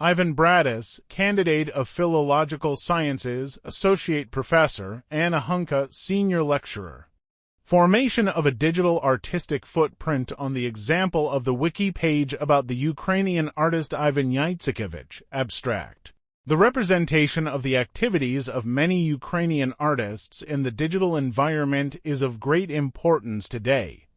Ivan BRATUS, candidate of Philological Sciences, associate professor, and a HUNKA senior lecturer. Formation of a digital artistic footprint on the example of the Wiki page about the Ukrainian artist Ivan YIZHAKEVYCH, abstract. The representation of the activities of many Ukrainian artists in the digital environment is of great importance today.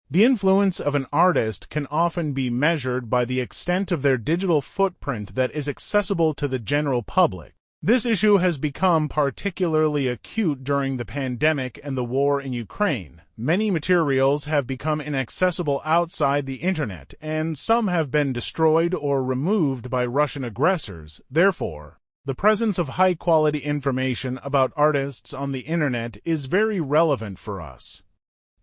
The influence of an artist can often be measured by the extent of their digital footprint that is accessible to the general public. This issue has become particularly acute during the pandemic and the war in Ukraine. Many materials have become inaccessible outside the internet, and some have been destroyed or removed by Russian aggressors. Therefore, the presence of high-quality information about artists on the internet is very relevant for us.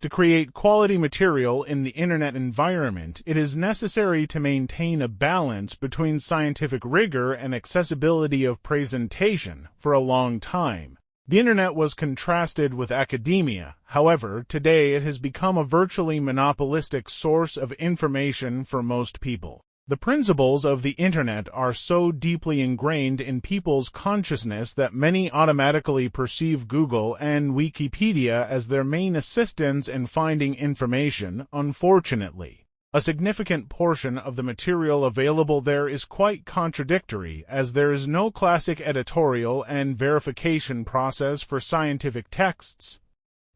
To create quality material in the internet environment, it is necessary to maintain a balance between scientific rigor and accessibility of presentation. For a long time, the internet was contrasted with academia. However, today it has become a virtually monopolistic source of information for most people. The principles of the internet are so deeply ingrained in people's consciousness that many automatically perceive Google and Wikipedia as their main assistants in finding information. Unfortunately, a significant portion of the material available there is quite contradictory, as there is no classic editorial and verification process for scientific texts.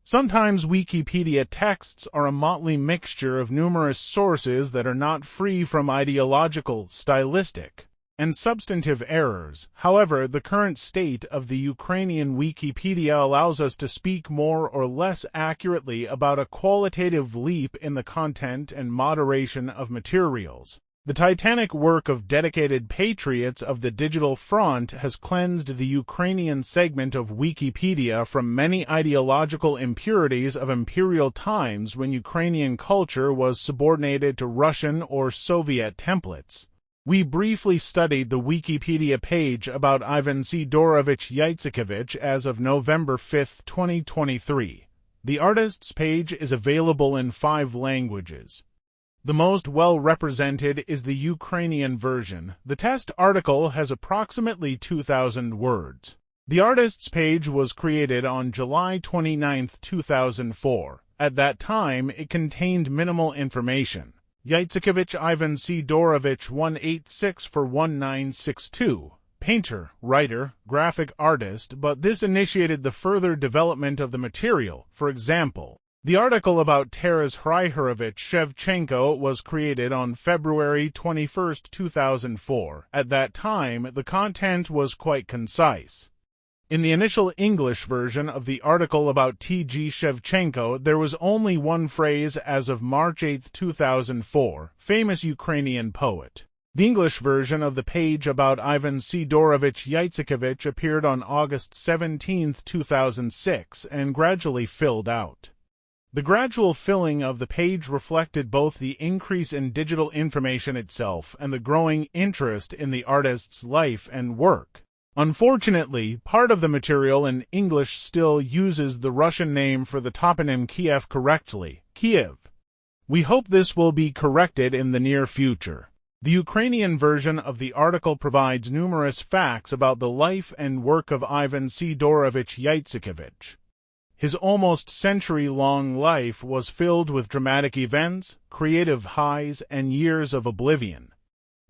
Sometimes Wikipedia texts are a motley mixture of numerous sources that are not free from ideological, stylistic, and substantive errors. However, the current state of the Ukrainian Wikipedia allows us to speak more or less accurately about a qualitative leap in the content and moderation of materials. The titanic work of dedicated patriots of the digital front has cleansed the Ukrainian segment of Wikipedia from many ideological impurities of imperial times when Ukrainian culture was subordinated to Russian or Soviet templates. We briefly studied the Wikipedia page about Ivan Fyodorovych YIZHAKEVYCH as of November 5, 2023. The artist's page is available in 5 languages. The most well-represented is the Ukrainian version. The test article has approximately 2,000 words. The artist's page was created on July 29, 2004. At that time, it contained minimal information. YIZHAKEVYCH Ivan Fyodorovych 186-1962. Painter, writer, graphic artist, but this initiated the further development of the material. For example, the article about Taras Grigorovich Shevchenko was created on February 21, 2004. At that time, the content was quite concise. In the initial English version of the article about T.G. Shevchenko, there was only one phrase as of March 8, 2004, famous Ukrainian poet. The English version of the page about Ivan Fyodorovych YIZHAKEVYCH appeared on August 17, 2006, and gradually filled out. The gradual filling of the page reflected both the increase in digital information itself and the growing interest in the artist's life and work. Unfortunately, part of the material in English still uses the Russian name for the toponym Kyiv correctly, Kyiv. We hope this will be corrected in the near future. The Ukrainian version of the article provides numerous facts about the life and work of Ivan Fyodorovych YIZHAKEVYCH. His almost century-long life was filled with dramatic events, creative highs, and years of oblivion.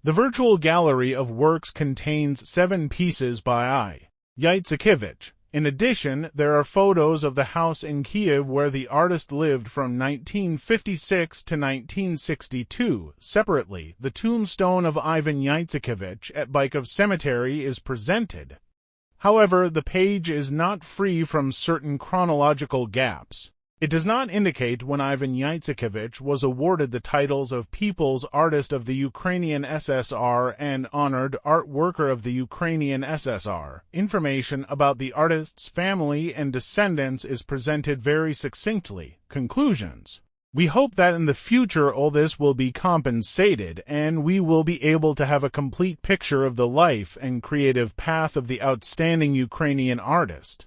The virtual gallery of works contains 7 pieces by YIZHAKEVYCH. In addition, there are photos of the house in Kyiv where the artist lived from 1956 to 1962. Separately, the tombstone of Ivan YIZHAKEVYCH at Bykov Cemetery is presented. However, the page is not free from certain chronological gaps. It does not indicate when Ivan YIZHAKEVYCH was awarded the titles of People's Artist of the Ukrainian SSR and Honored Art Worker of the Ukrainian SSR. Information about the artist's family and descendants is presented very succinctly. Conclusions. We hope that in the future all this will be compensated and we will be able to have a complete picture of the life and creative path of the outstanding Ukrainian artist.